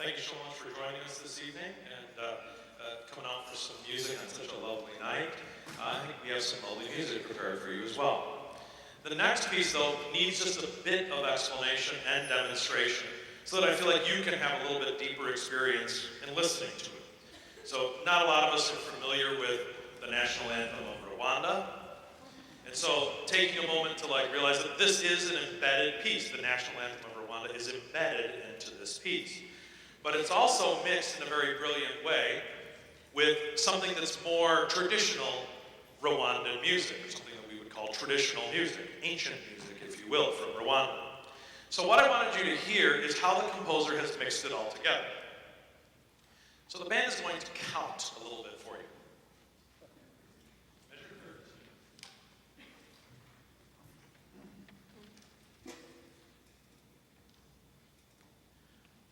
Thank you so much for joining us this evening and coming out for some music on such a lovely night. I think we have some lovely music prepared for you as well. The next piece, though, needs just a bit of explanation and demonstration so that I feel like you can have a little bit deeper experience in listening to it. So not a lot of us are familiar with the national anthem of Rwanda. And so taking a moment to realize that this is an embedded piece. The national anthem of Rwanda is embedded into this piece. But it's also mixed in a very brilliant way with something that's more traditional Rwandan music, or something that we would call traditional music, ancient music, if you will, from Rwanda. So what I wanted you to hear is how the composer has mixed it all together. So the band is going to count a little bit for you.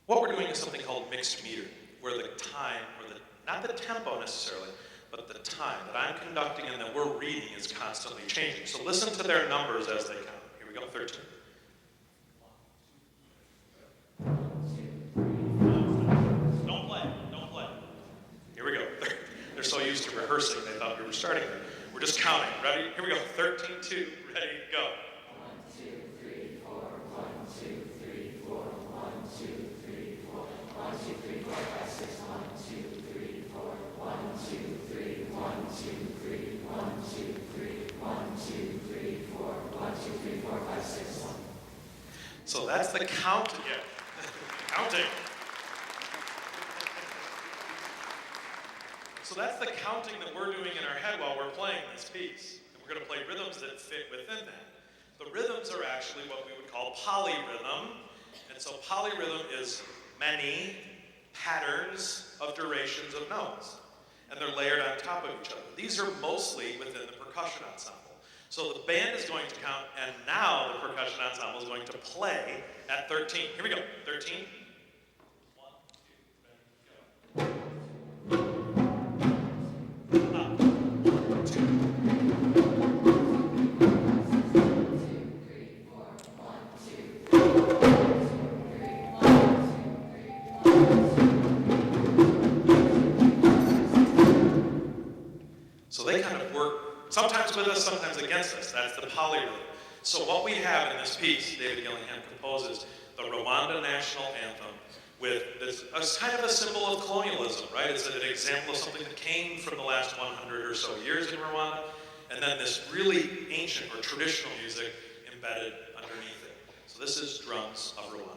What we're doing is something called mixed meter, where the time, or not the tempo necessarily, but the time that I'm conducting and that we're reading is constantly changing. So listen to their numbers as they count. Here we go, 13. Don't play. Here we go. They're so used to rehearsing, they thought we were starting. We're just counting. Ready? Here we go. 13, 2, ready, go. 1, 2, 3, 4, 1, 2, 3, 4, 1, 2, 3, 4, 1, 2, 3, 4, 5, 6, 1, 2, 3, 4, 1, 2, 3, 1, 2, 3, 1, 2, 3, 1, 2, 3, 4, 1, 2, 3, 4, 5, 6, 1. So that's the count again. Counting. So that's the counting that we're doing in our head while we're playing this piece. And we're going to play rhythms that fit within that. The rhythms are actually what we would call polyrhythm. And so polyrhythm is many patterns of durations of notes. And they're layered on top of each other. These are mostly within the percussion ensemble. So the band is going to count, and now the percussion ensemble is going to play at 13. Here we go. 13. 1, 2, ready, go. So they kind of work, sometimes with us, sometimes against us. That's the polyrhythm. So what we have in this piece, David Gillingham composes the Rwanda national anthem with this kind of a symbol of colonialism, right? It's an example of something that came from the last 100 or so years in Rwanda, and then this really ancient or traditional music embedded underneath it. So this is Drums of Rwanda.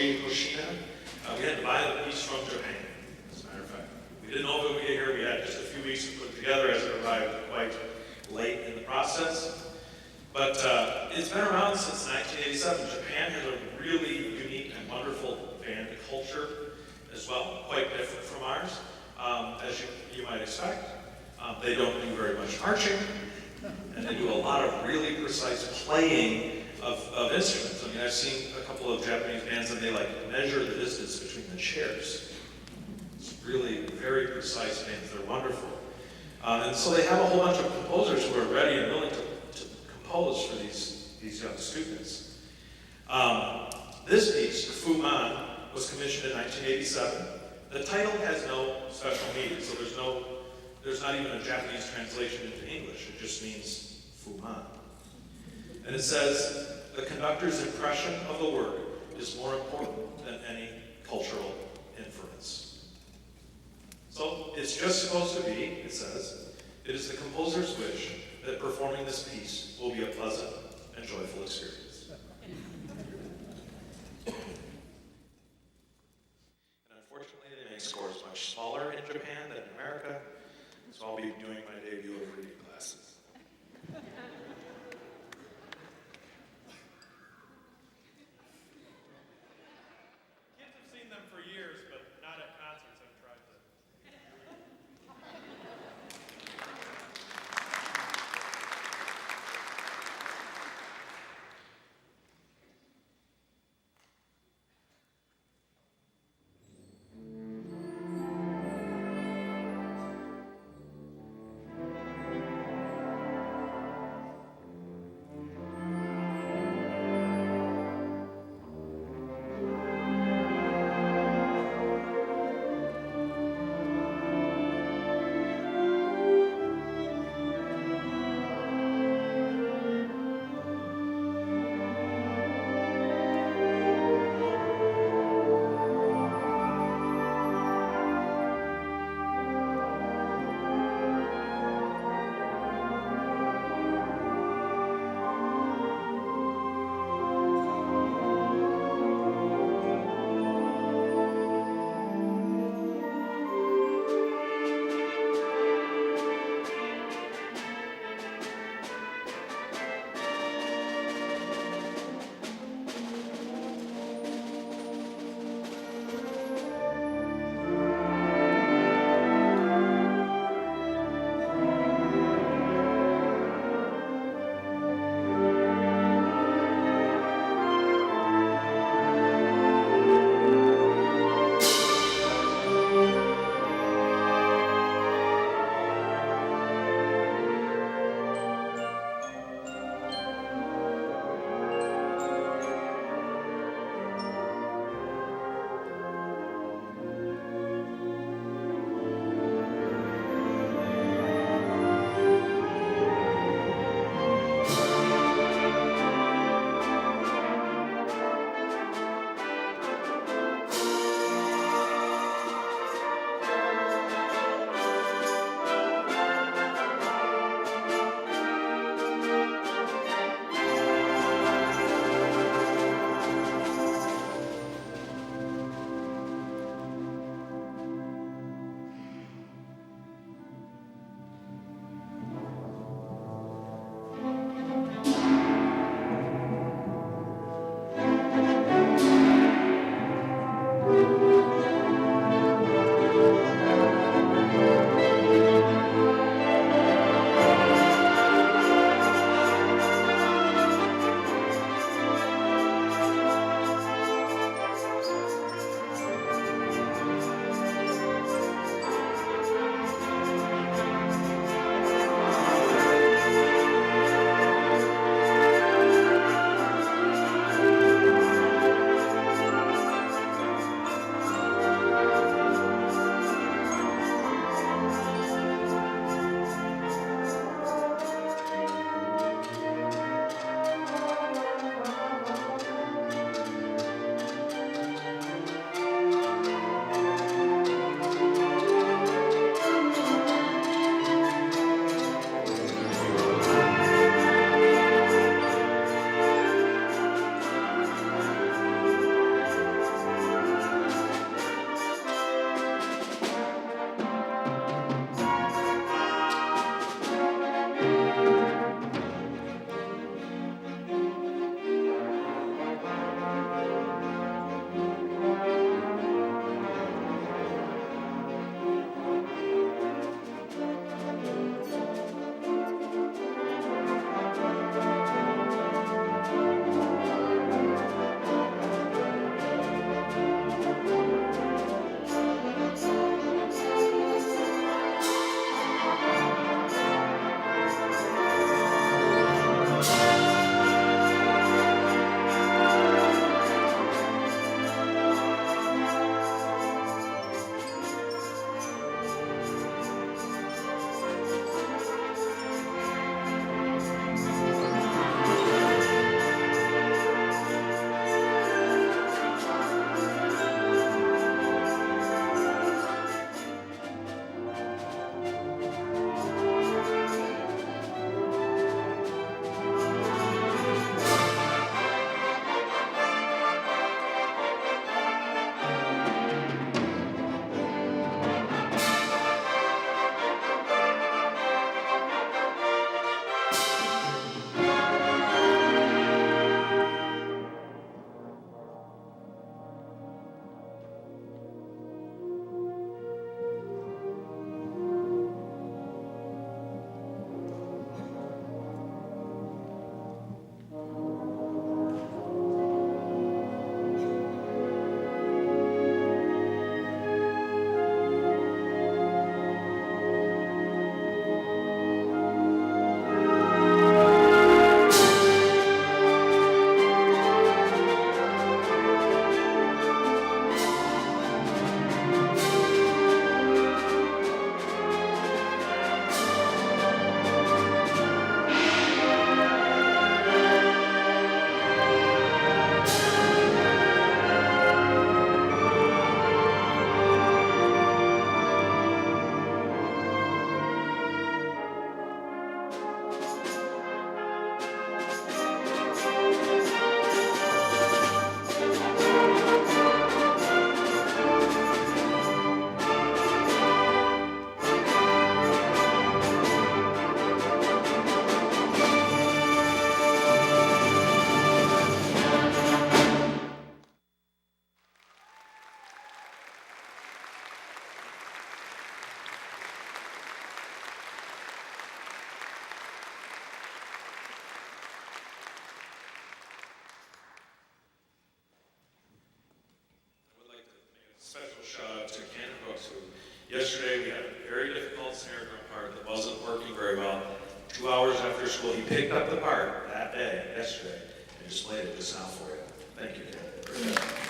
Hoshina. We had to buy the piece from Japan, as a matter of fact. We didn't know if it would get here. We had just a few weeks to put it together as it arrived quite late in the process. But it's been around since 1987. Japan has a really unique and wonderful band culture as well, quite different from ours, as you might expect. They don't do very much marching, and they do a lot of really precise playing of instruments. I mean, I've seen a couple of Japanese bands and they like measure the distance between the chairs. It's really very precise bands. They're wonderful. And so they have a whole bunch of composers who are ready and willing to compose for these young students. This piece, Fu Man, was commissioned in 1987. The title has no special meaning, so there's not even a Japanese translation into English. It just means Fu Man. And it says, the conductor's impression of the work is more important than any cultural inference. So it's just supposed to be, it says, it is the composer's wish that performing this piece will be a pleasant and joyful experience. And unfortunately, they make scores much smaller in Japan than in America, so I'll be doing my debut of reading classes. Kids have seen them for years, but not at concerts. I've tried to. shout out to Ken Hooks, who yesterday we had a very difficult snare drum part that wasn't working very well. 2 hours after school, he picked up the part that day, yesterday, and just played it just now for you. Thank you, Ken. Appreciate it.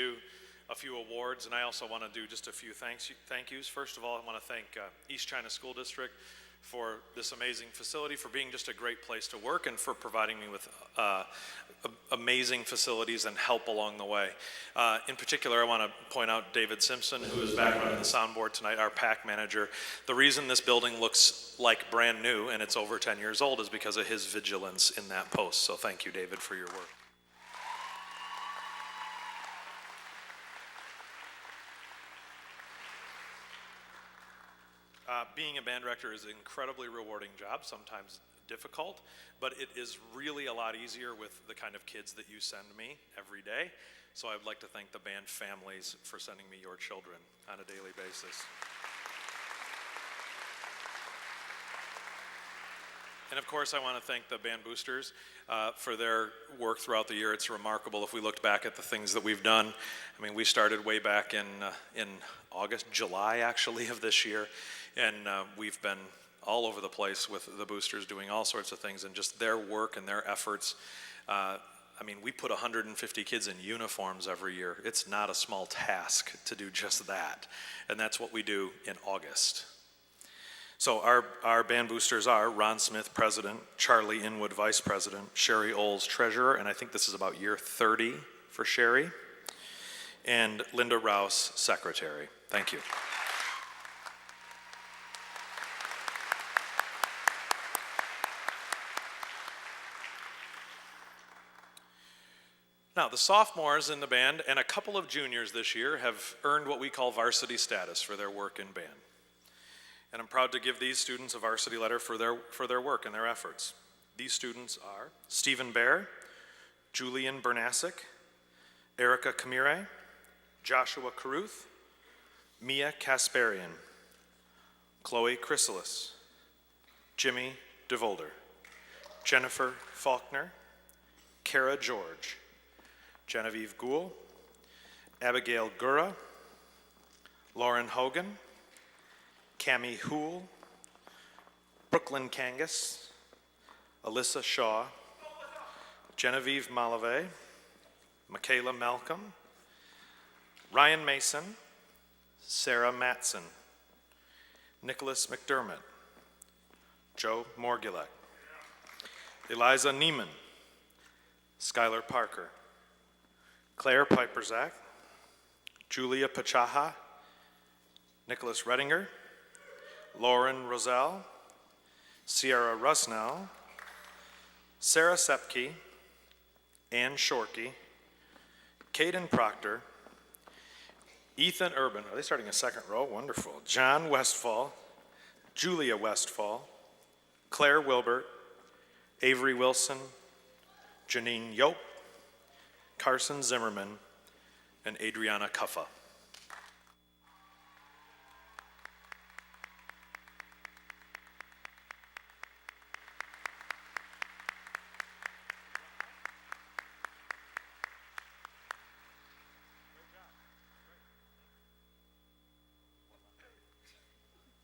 do a few awards, and I also want to do just a few thank yous. First of all, I want to thank East China School District for this amazing facility, for being just a great place to work, and for providing me with amazing facilities and help along the way. In particular, I want to point out David Simpson, who is back running the soundboard tonight, our PAC manager. The reason this building looks like brand new and it's over 10 years old is because of his vigilance in that post. So thank you, David, for your work. Being a band director is an incredibly rewarding job, sometimes difficult, but it is really a lot easier with the kind of kids that you send me every day. So I'd like to thank the band families for sending me your children on a daily basis. And of course, I want to thank the band boosters for their work throughout the year. It's remarkable if we looked back at the things that we've done. I mean, we started way back in July actually of this year, and we've been all over the place with the boosters doing all sorts of things, and just their work and their efforts. I mean, we put 150 kids in uniforms every year. It's not a small task to do just that, and that's what we do in August. So our band boosters are Ron Smith, President, Charlie Inwood, Vice President, Sherry Oles, Treasurer, and I think this is about year 30 for Sherry, and Linda Rouse, Secretary. Thank you. Now, the sophomores in the band and a couple of juniors this year have earned what we call varsity status for their work in band. And I'm proud to give these students a varsity letter for their work and their efforts. These students are Stephen Baer, Julian Bernasic, Erica Camire, Joshua Caruth, Mia Kasparian, Chloe Chrysalis, Jimmy DeVolder, Jennifer Faulkner, Kara George, Genevieve Gould, Abigail Gura, Lauren Hogan, Cami Houle, Brooklyn Kangas, Alyssa Shaw, Genevieve Malave, Michaela Malcolm, Ryan Mason, Sarah Matson, Nicholas McDermott, Joe Morgulek, Eliza Neiman, Skylar Parker, Claire Piperzak, Julia Pachaha, Nicholas Redinger, Lauren Roselle, Sierra Rusnell, Sarah Sepke, Ann Shorkey, Caden Proctor, Ethan Urban, are they starting a second row? Wonderful. John Westfall, Julia Westfall, Claire Wilbert, Avery Wilson, Janine Yope, Carson Zimmerman, and Adriana Cuffa.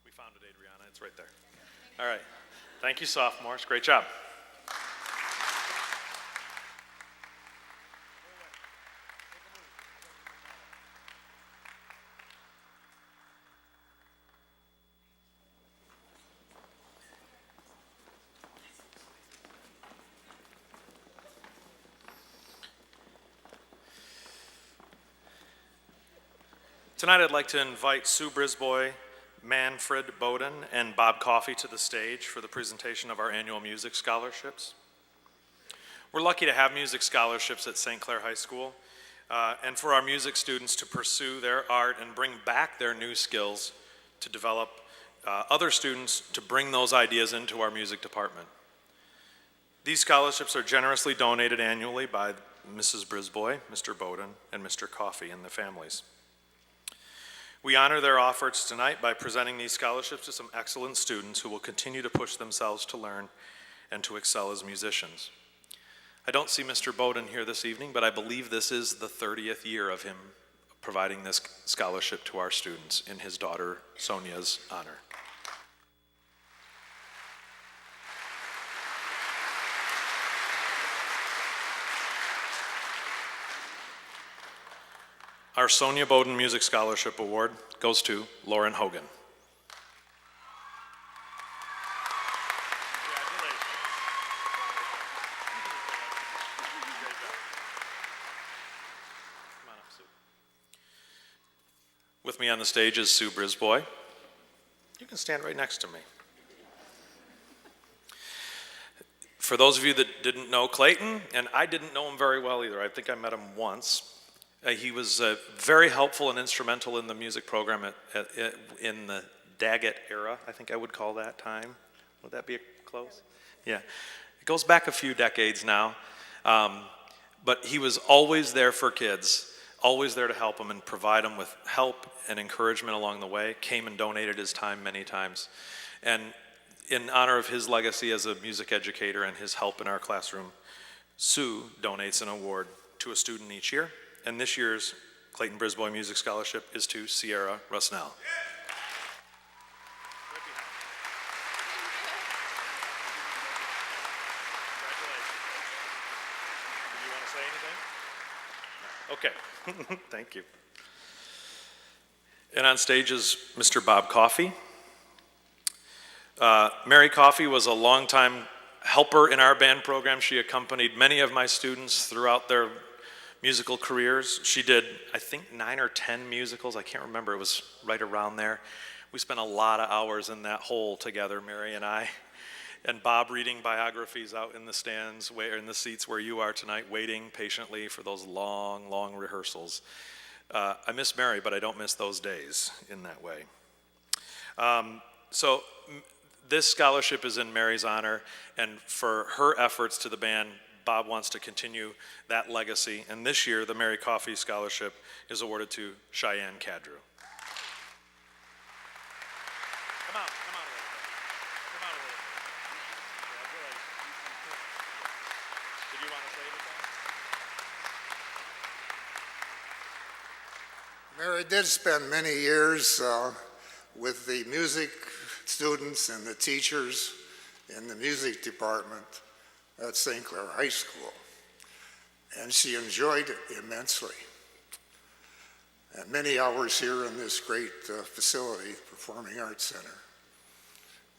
We found it, Adriana. It's right there. All right. Thank you, sophomores. Great job. Tonight I'd like to invite Sue Brisboy, Manfred Bowden, and Bob Coffey to the stage for the presentation of our annual music scholarships. We're lucky to have music scholarships at St. Clair High School, and for our music students to pursue their art and bring back their new skills to develop other students to bring those ideas into our music department. These scholarships are generously donated annually by Mrs. Brisboy, Mr. Bowden, and Mr. Coffey and the families. We honor their efforts tonight by presenting these scholarships to some excellent students who will continue to push themselves to learn and to excel as musicians. I don't see Mr. Bowden here this evening, but I believe this is the 30th year of him providing this scholarship to our students in his daughter Sonia's honor. Our Sonia Bowden Music Scholarship Award goes to Lauren Hogan. Come on up, Sue. With me on the stage is Sue Brisboy. You can stand right next to me. For those of you that didn't know Clayton, and I didn't know him very well either, I think I met him once. He was very helpful and instrumental in the music program in the Daggett era, I think I would call that time. Would that be close? Yeah. It goes back a few decades now. But he was always there for kids, always there to help them and provide them with help and encouragement along the way, came and donated his time many times. And in honor of his legacy as a music educator and his help in our classroom, Sue donates an award to a student each year. And this year's Clayton Brisboy Music Scholarship is to Sierra Rusnell. Okay, thank you. And on stage is Mr. Bob Coffey. Mary Coffey was a longtime helper in our band program. She accompanied many of my students throughout their musical careers. She did, I think, 9 or 10 musicals. I can't remember. It was right around there. We spent a lot of hours in that hole together, Mary and I. And Bob reading biographies out in the stands, in the seats where you are tonight, waiting patiently for those long, long rehearsals. I miss Mary, but I don't miss those days in that way. So this scholarship is in Mary's honor, and for her efforts to the band, Bob wants to continue that legacy. And this year, the Mary Coffey Scholarship is awarded to Cheyenne Cadrew. Come on a little bit. Come on a little bit. Congratulations. Did you want to say anything? Mary did spend many years with the music students and the teachers in the music department at St. Clair High School, and she enjoyed it immensely. And many hours here in this great facility, Performing Arts Center.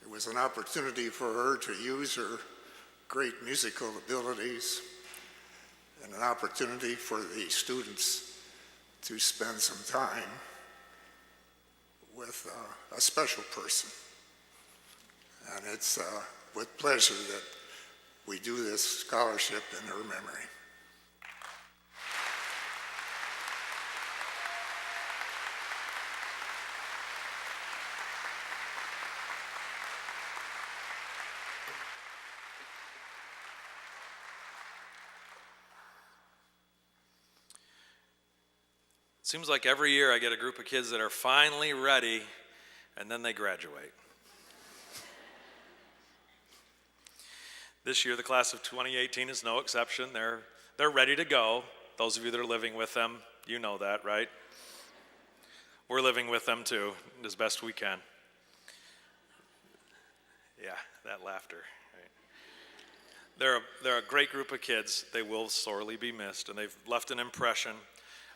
It was an opportunity for her to use her great musical abilities and an opportunity for the students to spend some time with a special person. And it's with pleasure that we do this scholarship in her memory. Seems like every year I get a group of kids that are finally ready, and then they graduate. This year, the class of 2018 is no exception. They're ready to go. Those of you that are living with them, you know that, right? We're living with them too, as best we can. Yeah, that laughter. Right? They're a great group of kids. They will sorely be missed, and they've left an impression.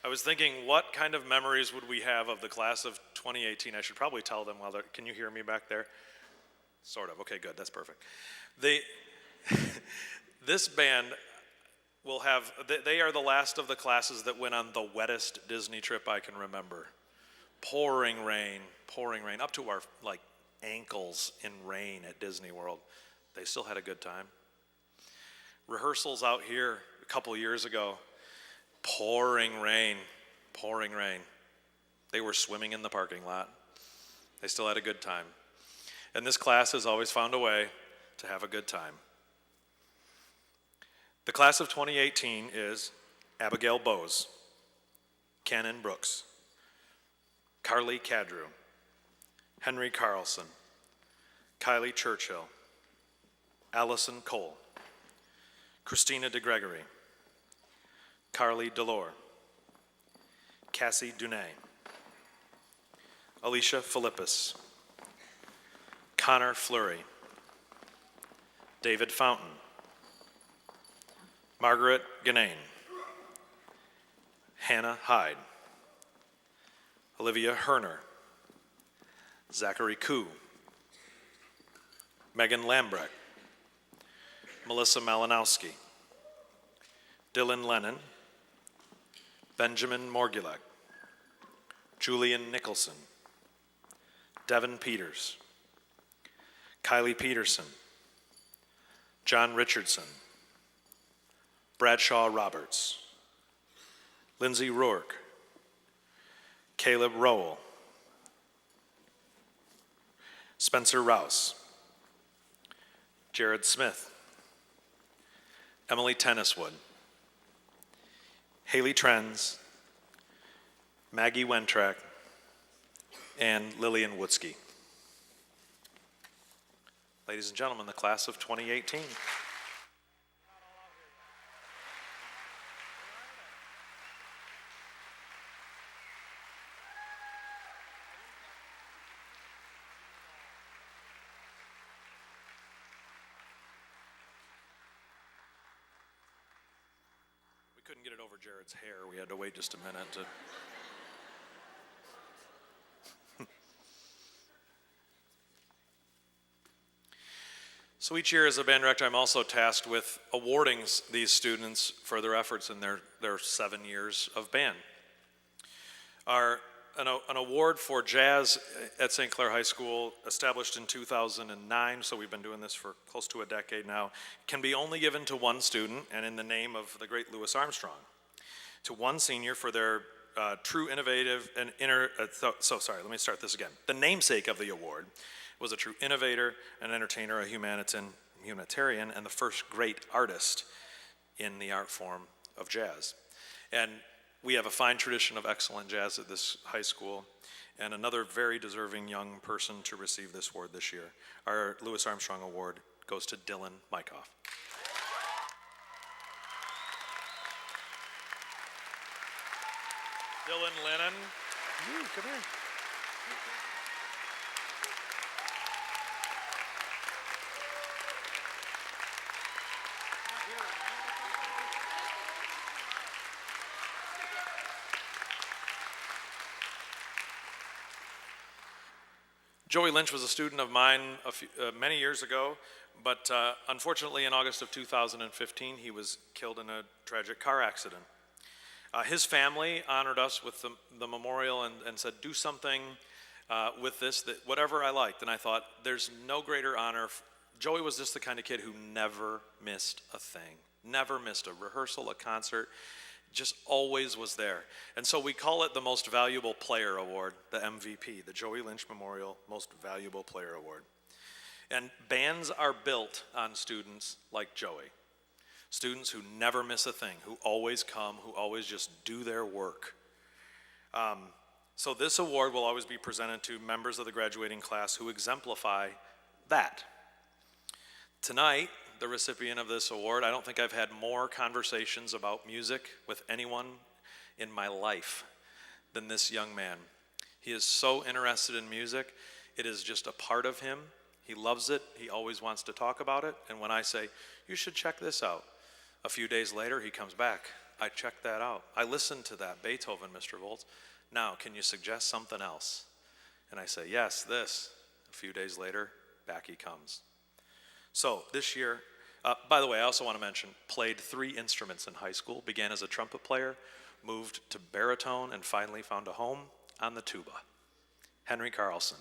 I was thinking, what kind of memories would we have of the class of 2018? I should probably tell them while they're, can you hear me back there? Sort of. Okay, good. That's perfect. This band will have, they are the last of the classes that went on the wettest Disney trip I can remember. Pouring rain, up to our ankles in rain at Disney World. They still had a good time. Rehearsals out here a couple years ago, pouring rain. They were swimming in the parking lot. They still had a good time. And this class has always found a way to have a good time. The class of 2018 is Abigail Bowes, Cannon Brooks, Carly Cadrew, Henry Carlson, Kylie Churchill, Allison Cole, Christina DeGregory, Carly Delore, Cassie Dunay, Alicia Philippus, Connor Fleury, David Fountain, Margaret Ganane, Hannah Hyde, Olivia Herner, Zachary Koo, Megan Lambrecht, Melissa Malinowski, Dylan Lennon, Benjamin Morgulek, Julian Nicholson, Devin Peters, Kylie Peterson, John Richardson, Bradshaw Roberts, Lindsay Rourke, Caleb Rowell, Spencer Rouse, Jared Smith, Emily Tenniswood, Haley Trenz, Maggie Wentrack, and Lillian Woodsky. Ladies and gentlemen, the class of 2018. We couldn't get it over Jared's hair. We had to wait just a minute to... So each year as a band director, I'm also tasked with awarding these students for their efforts in their 7 years of band. An award for jazz at St. Clair High School, established in 2009, so we've been doing this for close to a decade now, can be only given to one student, and in the name of the great Louis Armstrong. To one senior for their true innovative and let me start this again. The namesake of the award was a true innovator, an entertainer, a humanitarian, and the first great artist in the art form of jazz. And we have a fine tradition of excellent jazz at this high school, and another very deserving young person to receive this award this year. Our Louis Armstrong Award goes to Dylan Mykoff. Dylan Lennon. Come here. Joey Lynch was a student of mine many years ago, but unfortunately in August of 2015, he was killed in a tragic car accident. His family honored us with the memorial and said, do something with this, that whatever I liked. And I thought, there's no greater honor. Joey was just the kind of kid who never missed a thing, never missed a rehearsal, a concert, just always was there. And so we call it the Most Valuable Player Award, the MVP, the Joey Lynch Memorial Most Valuable Player Award. And bands are built on students like Joey. Students who never miss a thing, who always come, who always just do their work. So this award will always be presented to members of the graduating class who exemplify that. Tonight, the recipient of this award, I don't think I've had more conversations about music with anyone in my life than this young man. He is so interested in music. It is just a part of him. He loves it. He always wants to talk about it. And when I say, you should check this out, a few days later, he comes back. I checked that out. I listened to that, Beethoven, Mr. Volz. Now, can you suggest something else? And I say, yes, this. A few days later, back he comes. So this year, by the way, I also want to mention, played 3 instruments in high school, began as a trumpet player, moved to baritone, and finally found a home on the tuba. Henry Carlson.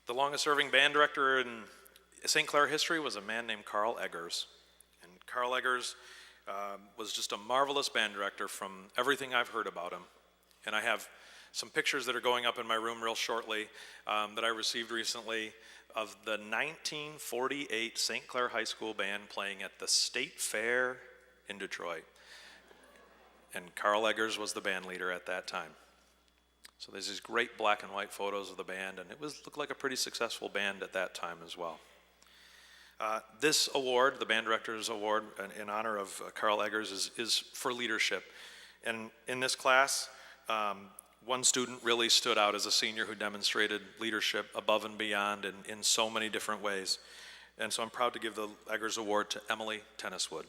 The longest serving band director in St. Clair history was a man named Carl Eggers. And Carl Eggers was just a marvelous band director from everything I've heard about him. And I have some pictures that are going up in my room real shortly that I received recently of the 1948 St. Clair High School band playing at the State Fair in Detroit. And Carl Eggers was the band leader at that time. So there's these great black and white photos of the band, and it looked like a pretty successful band at that time as well. This award, the Band Director's Award in honor of Carl Eggers, is for leadership. And in this class, one student really stood out as a senior who demonstrated leadership above and beyond in so many different ways. And so I'm proud to give the Eggers Award to Emily Tenniswood.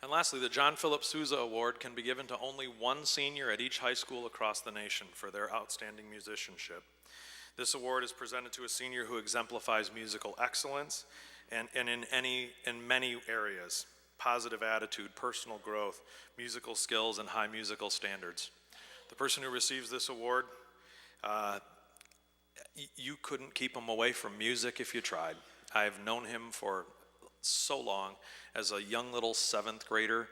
And lastly, the John Philip Sousa Award can be given to only one senior at each high school across the nation for their outstanding musicianship. This award is presented to a senior who exemplifies musical excellence and in many areas: positive attitude, personal growth, musical skills, and high musical standards. The person who receives this award, you couldn't keep him away from music if you tried. I've known him for so long. As a young little 7th grader,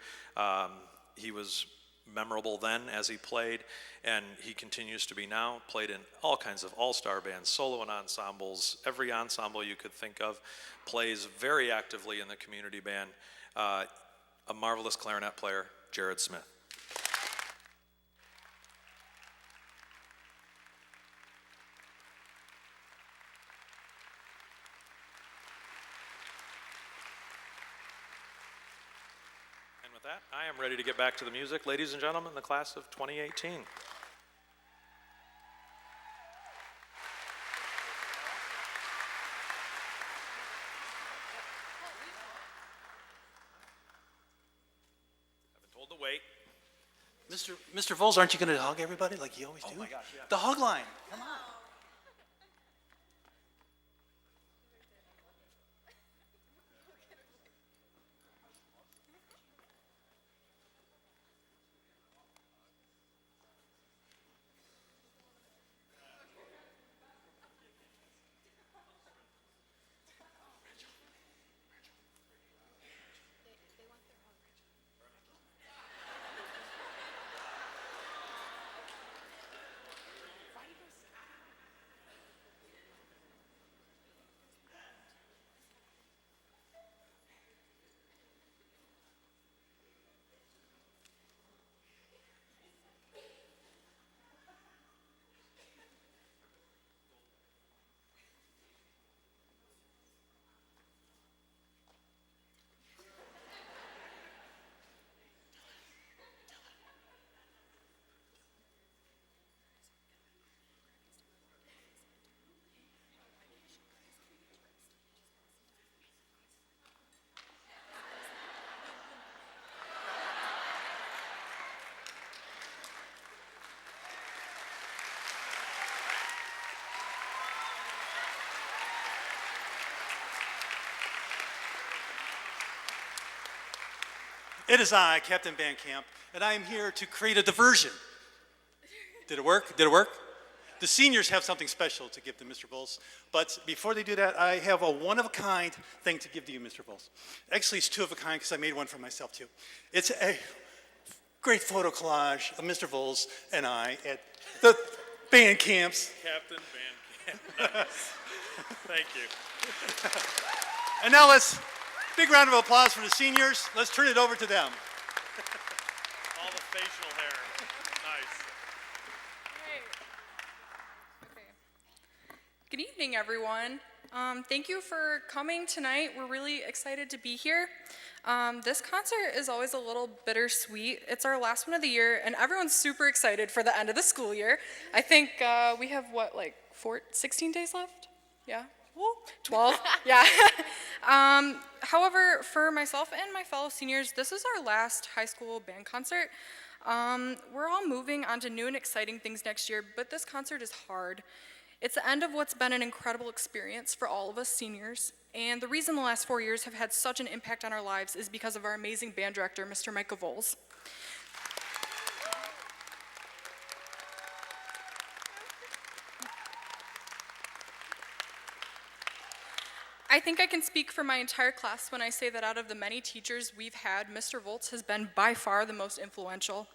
he was memorable then as he played, and he continues to be now. Played in all kinds of all-star bands, solo and ensembles, every ensemble you could think of. Plays very actively in the community band. A marvelous clarinet player, Jared Smith. And with that, I am ready to get back to the music. Ladies and gentlemen, the class of 2018. I've been told to wait. Mr. Voles, aren't you going to hug everybody like you always do? Oh my gosh, yeah. The hug line, come on. It is I, Captain Van Camp, and I am here to create a diversion. Did it work? Did it work? The seniors have something special to give to Mr. Voles, but before they do that, I have a one-of-a-kind thing to give to you, Mr. Voles. Actually, it's two-of-a-kind because I made one for myself, too. It's a great photo collage of Mr. Voles and I at the band camps. Captain Van Camp. Nice. Thank you. And now big round of applause for the seniors. Let's turn it over to them. All the facial hair. Nice. Okay. Good evening, everyone. Thank you for coming tonight. We're really excited to be here. This concert is always a little bittersweet. It's our last one of the year, and everyone's super excited for the end of the school year. I think we have, 16 days left? Yeah? Woo, 12? Yeah. However, for myself and my fellow seniors, this is our last high school band concert. We're all moving on to new and exciting things next year, but this concert is hard. It's the end of what's been an incredible experience for all of us seniors, and the reason the last 4 years have had such an impact on our lives is because of our amazing band director, Mr. Micah Voles. I think I can speak for my entire class when I say that out of the many teachers we've had, Mr. Volz has been by far the most influential.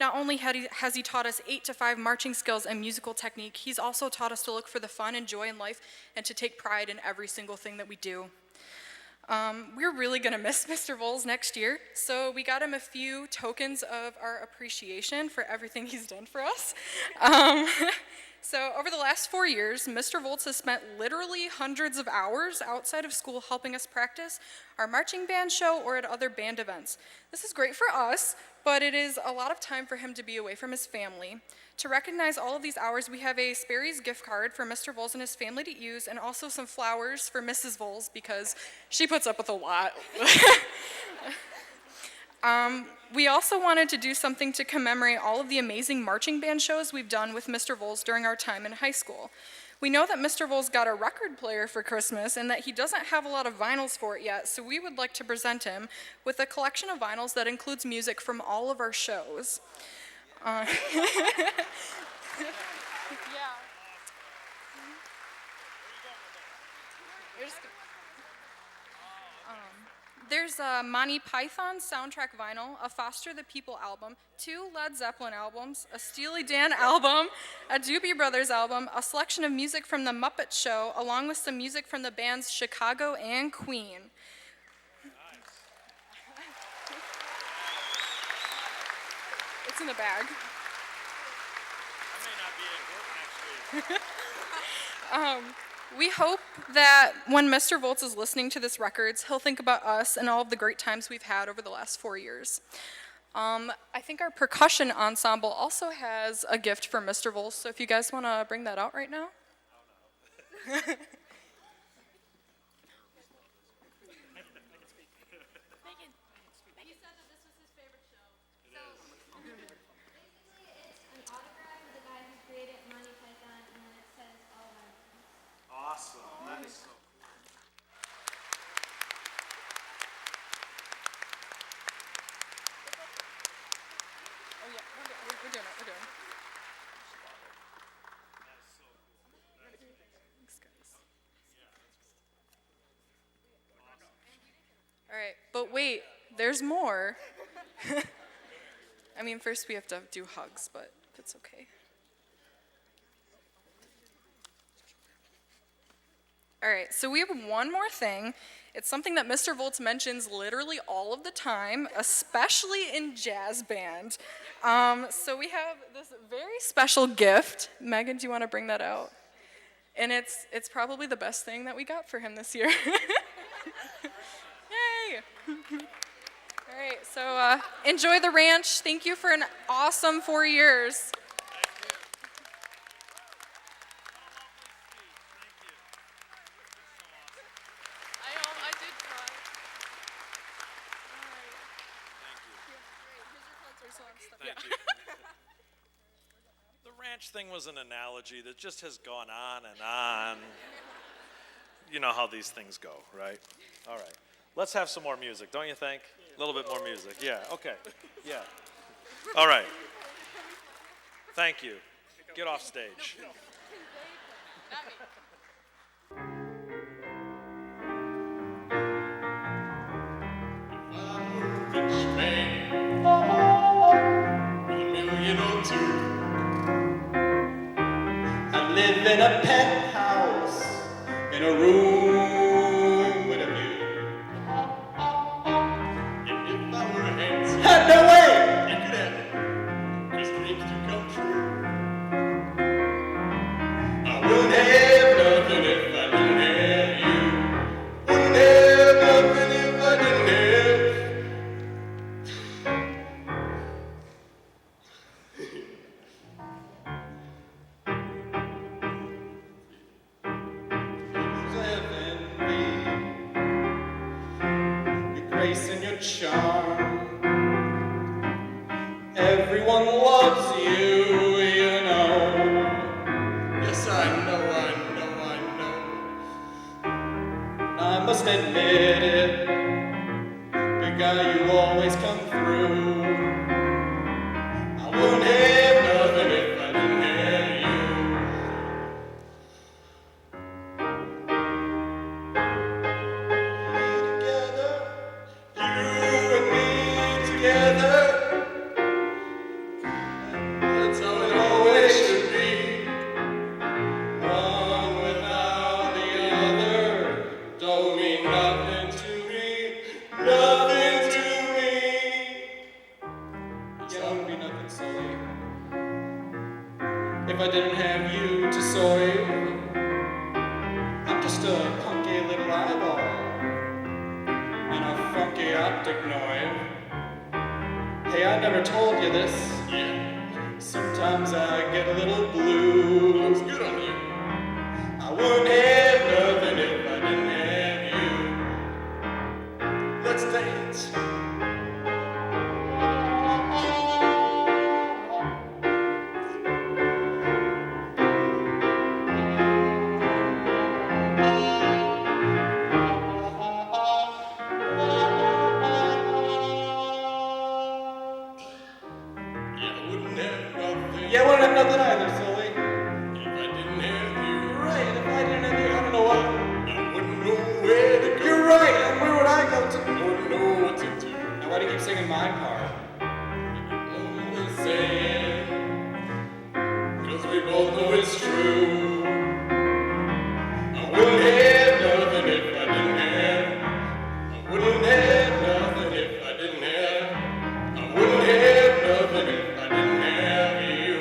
Not only has he taught us 8 to 5 marching skills and musical technique, he's also taught us to look for the fun and joy in life and to take pride in every single thing that we do. We're really gonna miss Mr. Voles next year, so we got him a few tokens of our appreciation for everything he's done for us. So over the last 4 years, Mr. Volz has spent literally hundreds of hours outside of school helping us practice our marching band show or at other band events. This is great for us, but it is a lot of time for him to be away from his family. To recognize all of these hours, we have a Sperry's gift card for Mr. Voles and his family to use, and also some flowers for Mrs. Voles because she puts up with a lot. We also wanted to do something to commemorate all of the amazing marching band shows we've done with Mr. Voles during our time in high school. We know that Mr. Voles got a record player for Christmas and that he doesn't have a lot of vinyls for it yet, so we would like to present him with a collection of vinyls that includes music from all of our shows. Yeah. There's a Monty Python soundtrack vinyl, a Foster the People album, 2 Led Zeppelin albums, a Steely Dan album, a Doobie Brothers album, a selection of music from The Muppet Show, along with some music from the bands Chicago and Queen. It's in the bag. We hope that when Mr. Volz is listening to this records, he'll think about us and all of the great times we've had over the last 4 years. I think our percussion ensemble also has a gift for Mr. Volz, so if you guys want to bring that out right now. Awesome. That is so cool. Oh yeah, we're doing it, we're doing it. Thanks, guys. All right, but wait, there's more. I mean, first we have to do hugs, but it's okay. All right, so we have one more thing. It's something that Mr. Volz mentions literally all of the time, especially in jazz band. So we have this very special gift. Megan, do you want to bring that out? And it's probably the best thing that we got for him this year. Yay! All right, so enjoy the ranch. Thank you for an awesome 4 years. Thank you. The ranch thing was an analogy that just has gone on and on. You know how these things go, right? All right. Let's have some more music, don't you think? A little bit more music. Yeah, okay. Yeah. All right. Thank you. Get off stage. I live in a penthouse, in a room with a view. And if I were handsome, had no way you could have it, 'cause dreams do come true. I wouldn't have nothing if I didn't have you. Wouldn't have nothing if I didn't have. Grace and your charm. Everyone loves you, you know. Yes, I know. I must admit it, big guy, you always come through. I wouldn't have nothing if I didn't have you. Together, you and me. if I didn't have you to soy. I'm just a punky little eyeball and a funky optic nerve. Hey, I never told you this. Yeah. Sometimes I get a little blue. Looks good on you. I wouldn't have nothing if I didn't have you. Let's dance. Yeah, I wouldn't have nothing either, silly. If I didn't have you. Right, if I didn't have you, I don't know what. I wouldn't know where to go. You're right, and where would I go to? I wouldn't know what to do. Now why do you keep singing my part? Only saying, 'cause we both know it's true. I wouldn't have nothing if I didn't have. I wouldn't have nothing if I didn't have. I wouldn't have nothing if I didn't have you.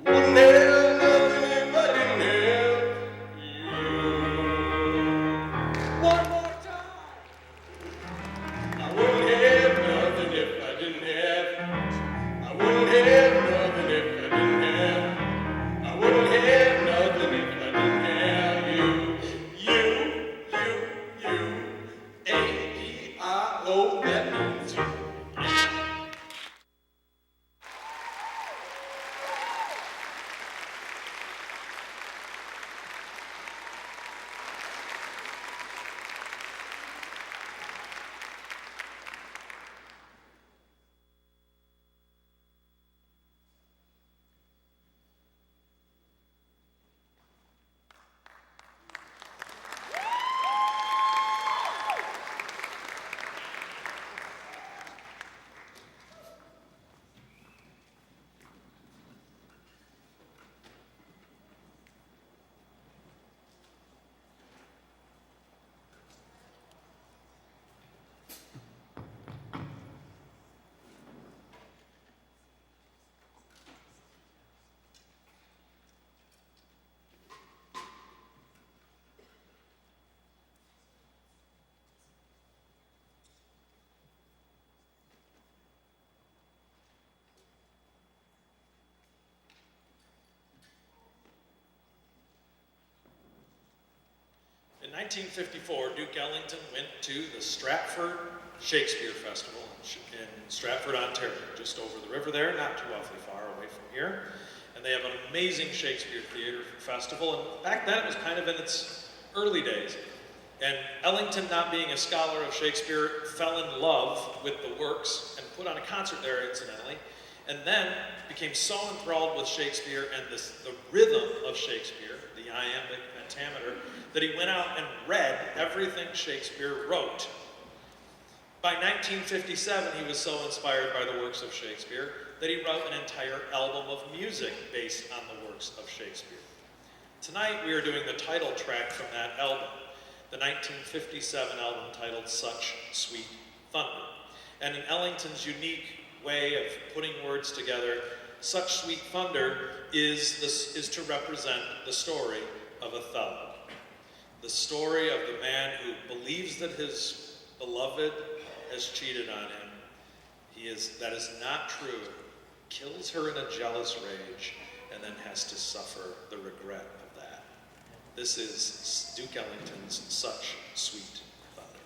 Wouldn't have nothing if I didn't have you. One more time. I wouldn't have nothing if I didn't have. I wouldn't have nothing if I didn't have. I wouldn't have nothing if I didn't have you. You. A-E-I-O, that means you. In 1954, Duke Ellington went to the Stratford Shakespeare Festival in Stratford, Ontario, just over the river there, not too awfully far away from here. And they have an amazing Shakespeare theater festival, and back then it was kind of in its early days. And Ellington, not being a scholar of Shakespeare, fell in love with the works and put on a concert there, incidentally, and then became so enthralled with Shakespeare and the rhythm of Shakespeare, the iambic pentameter, that he went out and read everything Shakespeare wrote. By 1957, he was so inspired by the works of Shakespeare that he wrote an entire album of music based on the works of Shakespeare. Tonight, we are doing the title track from that album, the 1957 album titled Such Sweet Thunder. And in Ellington's unique way of putting words together, Such Sweet Thunder is to represent the story of Othello. The story of the man who believes that his beloved has cheated on him. That is not true. Kills her in a jealous rage and then has to suffer the regret of that. This is Duke Ellington's Such Sweet Thunder.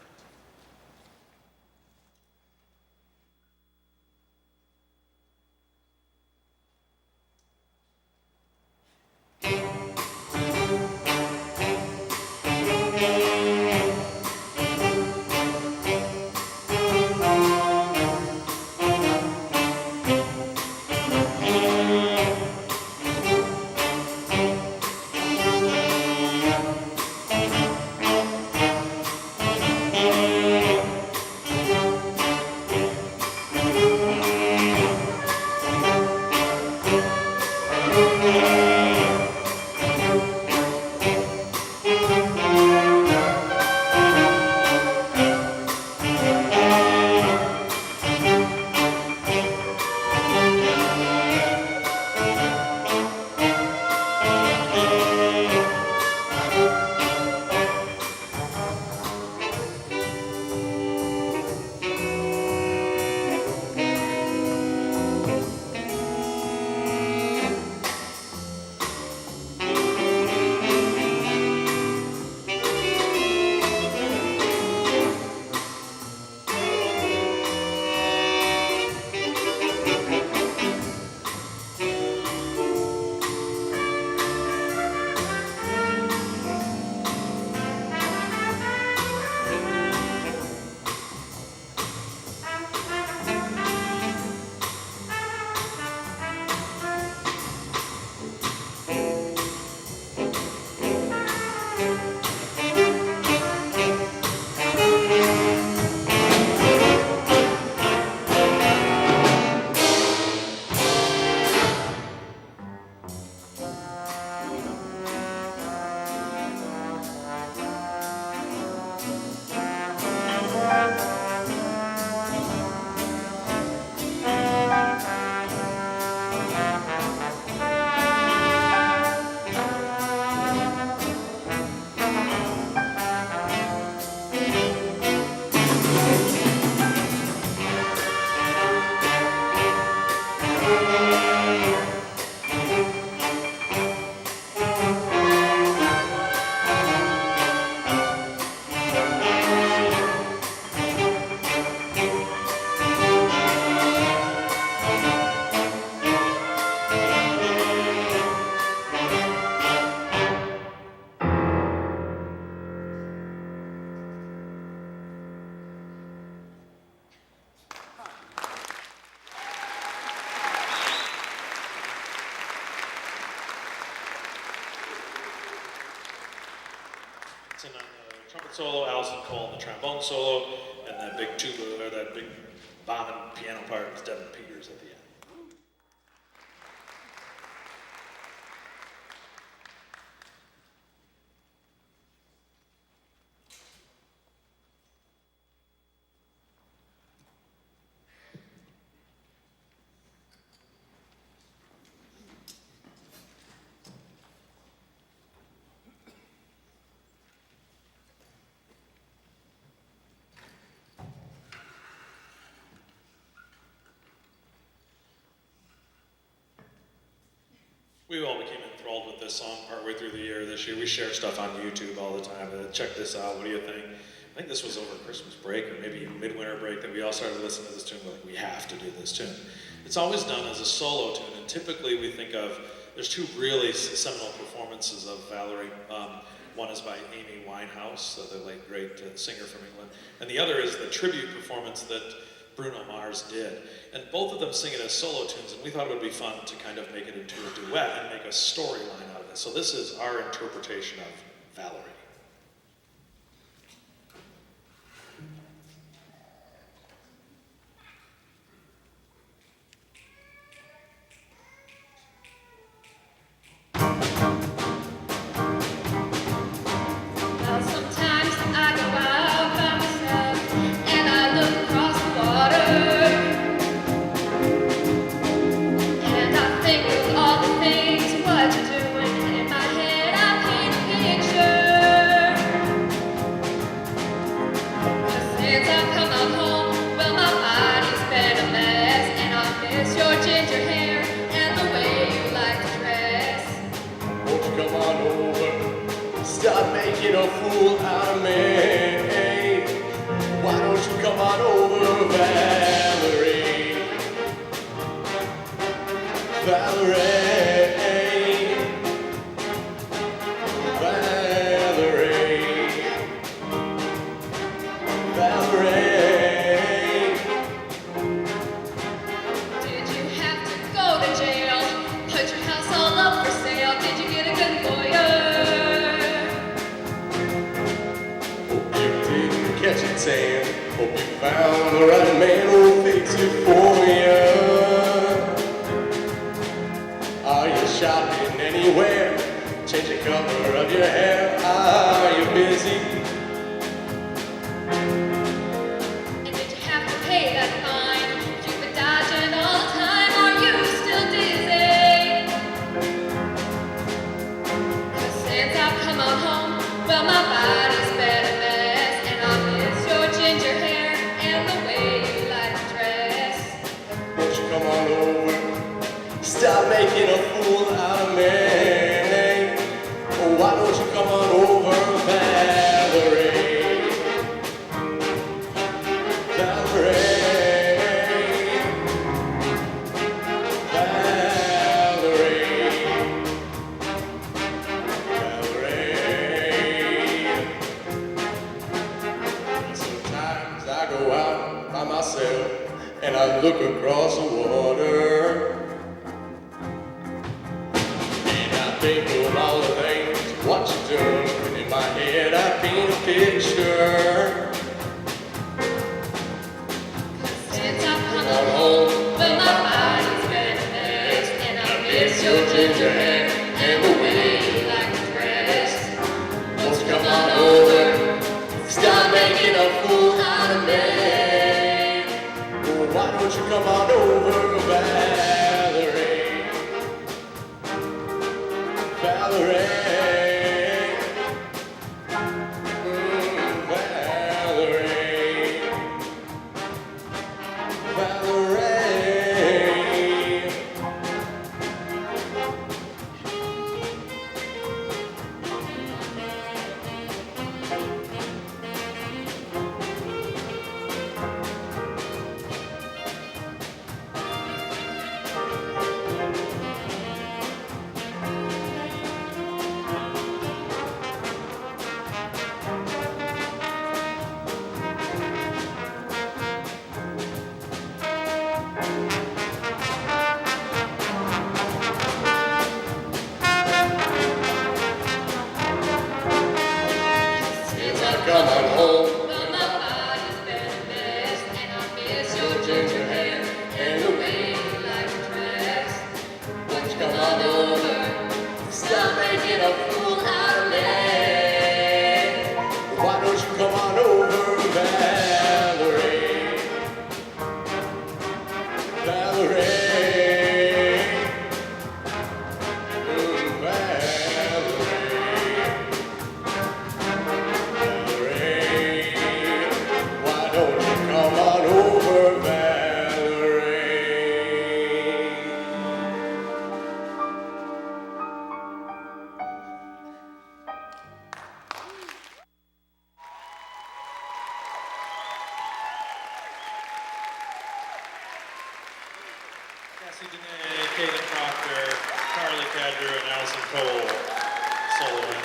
solo, Allison Cole on the trombone solo, and that big tuba, or that big bombing piano part was Devin Peters at the end. We all became enthralled with this song partway through the year this year. We share stuff on YouTube all the time. Check this out. What do you think? I think this was over Christmas break or maybe midwinter break that we all started listening to this tune. We're like, we have to do this tune. It's always done as a solo tune, and typically we think of, there's two really seminal performances of Valerie. One is by Amy Winehouse, the late great singer from England, and the other is the tribute performance that Bruno Mars did. And both of them sing it as solo tunes, and we thought it would be fun to kind of make it into a duet and make a storyline out of it. So this is our interpretation of Valerie. Well, sometimes I go out by myself and I look across the water, and I think of all the things what you're doing, and in my head I paint a picture. 'Cause since I've come out home, well, my body's been a mess, and I miss your ginger hair and the way you like to dress. Won't you come on over? Stop making a fool out of me. Why don't you come on over, Valerie? Valerie. Valerie. Valerie. Did you have to go to jail? Put your house all up for sale? Did you get a good lawyer? Hope you didn't catch it, Sam. Hope you found the right man who'll fix it for you. Are you shopping anywhere? Change the color of your hair. Are you busy? And did you have to pay that fine? You've been dodging all the time. Are you still dizzy? 'Cause since I've come on home, well, my body's been a mess, and I miss your ginger hair and the way you like to dress. Won't you come on over? Stop making a fool out of me. Oh, why don't you come on over, Valerie? Valerie. Valerie. Valerie. Sometimes I go out by myself and I look across the water. And I think of all the things what you're doing. And in my head I paint a picture. Since I've come on home, well, my body's been a mess, and I miss your ginger hair and the way you like to dress. Won't you come on over? Stop making a fool out of me. Oh, why don't you come on over, Valerie? Valerie. Valerie. Valerie. start making a fool out of me. Why don't you come on over, Valerie? Valerie.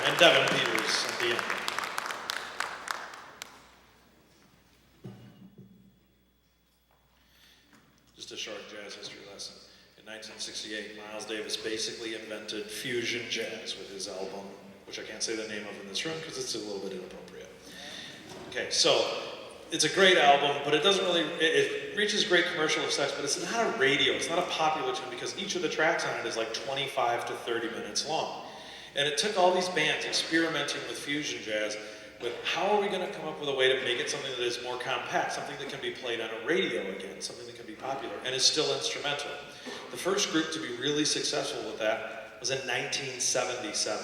And Devin Peters at the end. Just a short jazz history lesson. In 1968, Miles Davis basically invented fusion jazz with his album, which I can't say the name of in this room because it's a little bit inappropriate. Okay, so it's a great album, but it doesn't really, it reaches great commercial success, but it's not a radio, it's not a popular tune because each of the tracks on it is like 25 to 30 minutes long. And it took all these bands experimenting with fusion jazz with how are we going to come up with a way to make it something that is more compact, something that can be played on a radio again, something that can be popular and is still instrumental. The first group to be really successful with that was in 1977.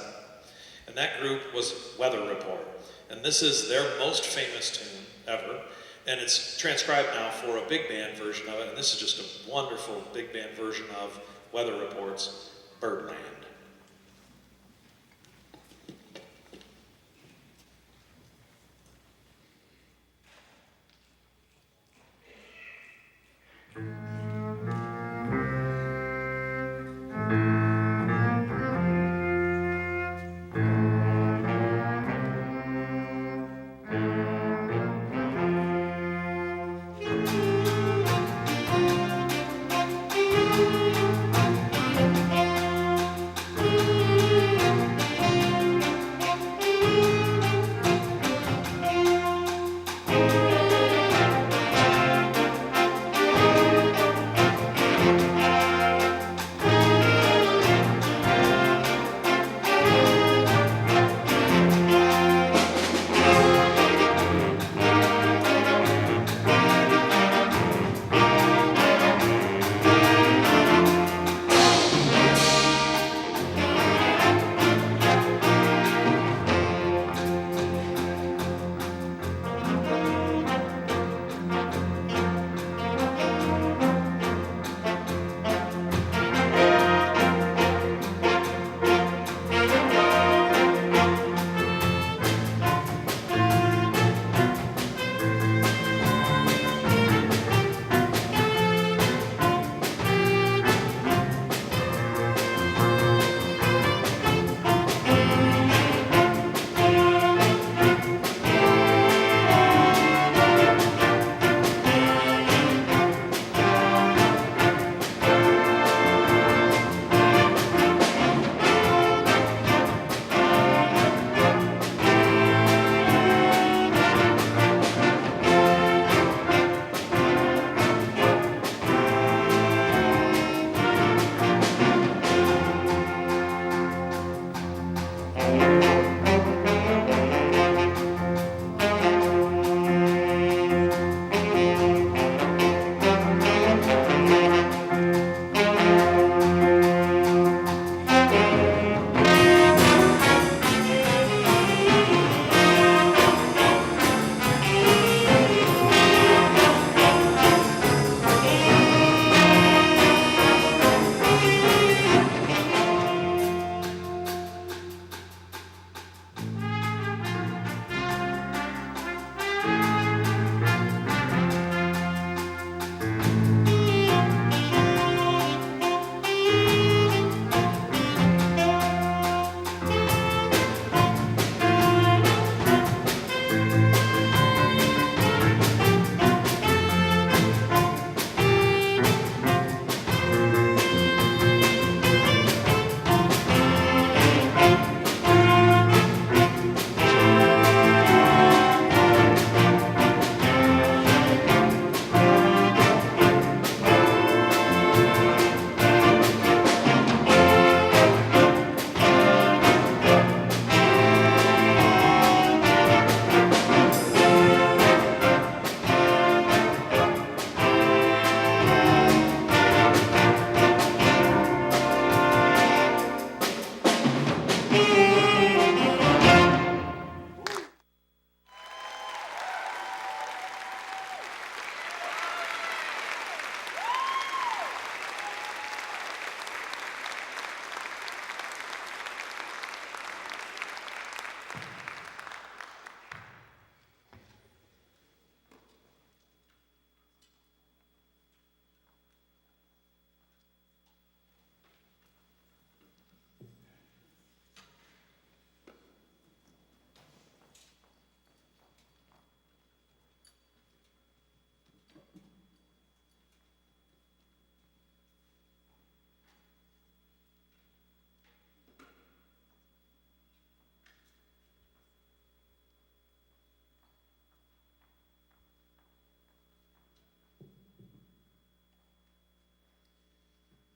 And that group was Weather Report. And this is their most famous tune ever. And it's transcribed now for a big band version of it. And this is just a wonderful big band version of Weather Report's Birdland.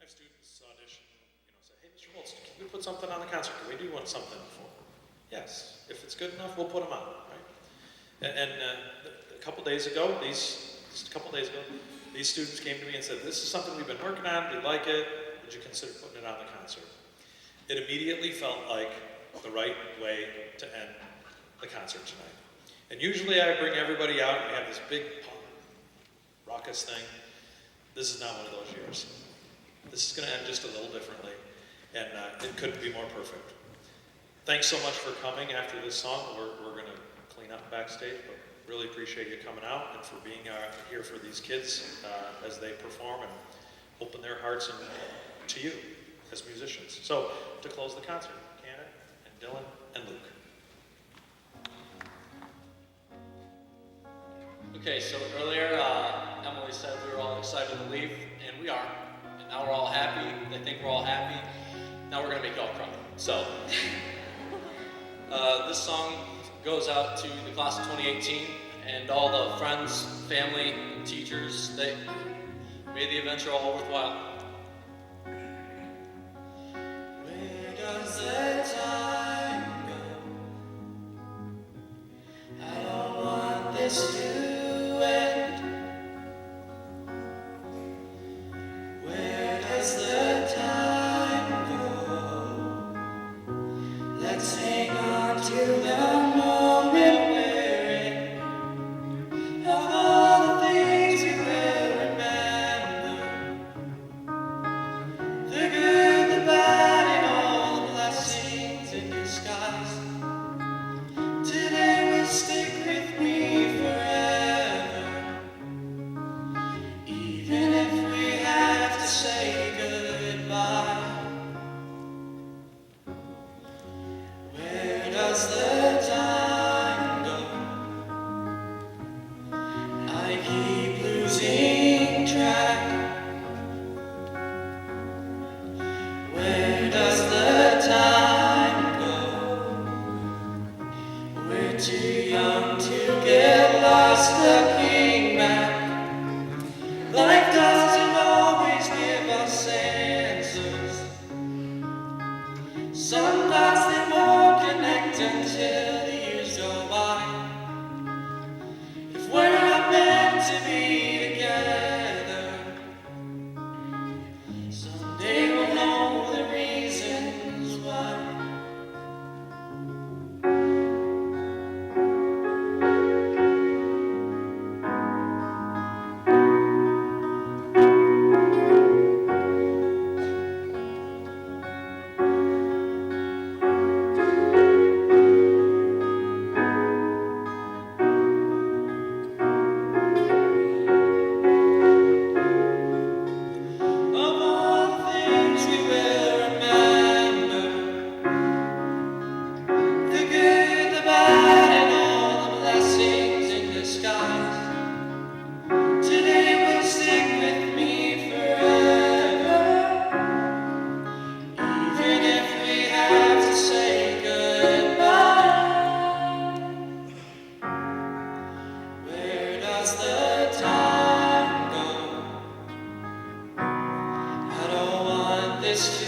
I have students audition, say, hey, Mr. Holtz, can we put something on the concert? Can we do something before? Yes. If it's good enough, we'll put them on, right? And a couple days ago, these students came to me and said, this is something we've been working on, we like it, would you consider putting it on the concert? It immediately felt like the right way to end the concert tonight. And usually I bring everybody out and we have this big raucous thing. This is not one of those years. This is going to end just a little differently, and it couldn't be more perfect. Thanks so much for coming after this song. We're going to clean up backstage, but really appreciate you coming out and for being here for these kids as they perform and open their hearts to you as musicians. So, to close the concert, Cannon and Dylan and Luke. Okay, so earlier Emily said we were all excited to leave, and we are. And now we're all happy. They think we're all happy. Now we're going to make y'all cry. So, this song goes out to the class of 2018 and all the friends, family, and teachers that made the adventure all worthwhile. Where does the time go? I don't want this to end. Where does the time go? Let's hang on to the moment we're in. Of all the things we will remember, the good, the bad, and all the blessings in disguise. Today will stick with me forever, even if we have to say goodbye. Where does the time go? I keep losing track. Where does the time go? We're too young to get lost looking back. Life doesn't always give us answers. Some dots that won't connect until the years go by. If we're not meant to be together, someday we'll know the reasons why. Of all the things we will remember, the good, the bad, and all the blessings in disguise. Today will stick with me forever, even if we have to say goodbye. Where does the time go? I don't want this to